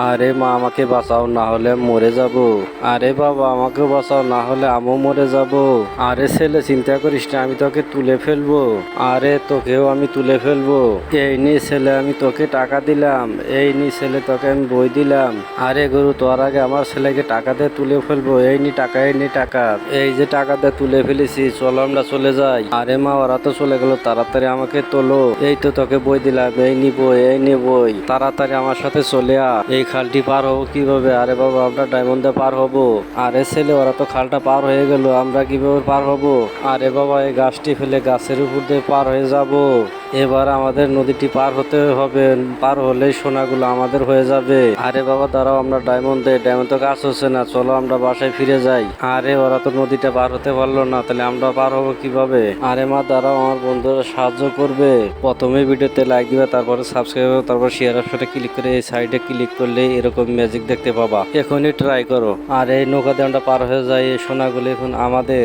আরে মা, আমাকে বাঁচাও, না হলে আমি মরে যাব। আরে বাবা, আমাকে বাঁচাও, না হলে আমিও মরে যাব। আরে ছেলে, চিন্তা করিস না, আমি তোকে তুলে ফেলবো। আরে তোকেও আমি তুলে ফেলবো। এই নে ছেলে, আমি তোকে টাকা দিলাম। এই নি ছেলে, তোকে আমি বই দিলাম। আরে গরু, তোর আগে আমার ছেলেকে টাকা দিয়ে তুলে ফেলবো। এই নি টাকা, এই নি টাকা। এই যে টাকা দিয়ে তুলে ফেলেছি, চলো আমরা চলে যাই। আরে মা, ওরা তো চলে গেল, তাড়াতাড়ি আমাকে তোলো। এই তো তোকে বই দিলাম, এই নি বই, এই নি বই। তাড়াতাড়ি আমার সাথে চলে আ। এই খালটি পার হবো কিভাবে? আরে বাবা, আমরা ডায়মন্ডে পার হবো। আরে ছেলে, ওরা তো খালটা পার হয়ে গেল, আমরা কিভাবে পার হবো? আরে বাবা, এই গাছটি ফেলে গাছের উপর দিয়ে পার হয়ে যাব। এবার আমাদের নদীটি পার হতে হবে, পার হলেই সোনাগুলো আমাদের হয়ে যাবে। আরে বাবা দাঁড়াও, আমরা ডায়মন্ড তো কাজ হচ্ছে না, চলো আমরা বাসায় ফিরে যাই। আরে ওরা তো নদীটা পার হতে পারলো না, তাহলে আমরা পার হবো কিভাবে? আরে মা দাঁড়াও, আমার বন্ধুরা সাহায্য করবে। প্রথমে ভিডিওতে লাইক দিবে, তারপরে সাবস্ক্রাইব, তারপর শেয়ার অপশনে ক্লিক করে এই সাইডে ক্লিক করলে এরকম ম্যাজিক দেখতে পাবা। এখনই ট্রাই করো। আর এই নৌকা দিয়ে আমরা পার হয়ে যাই, এই সোনাগুলো এখন আমাদের।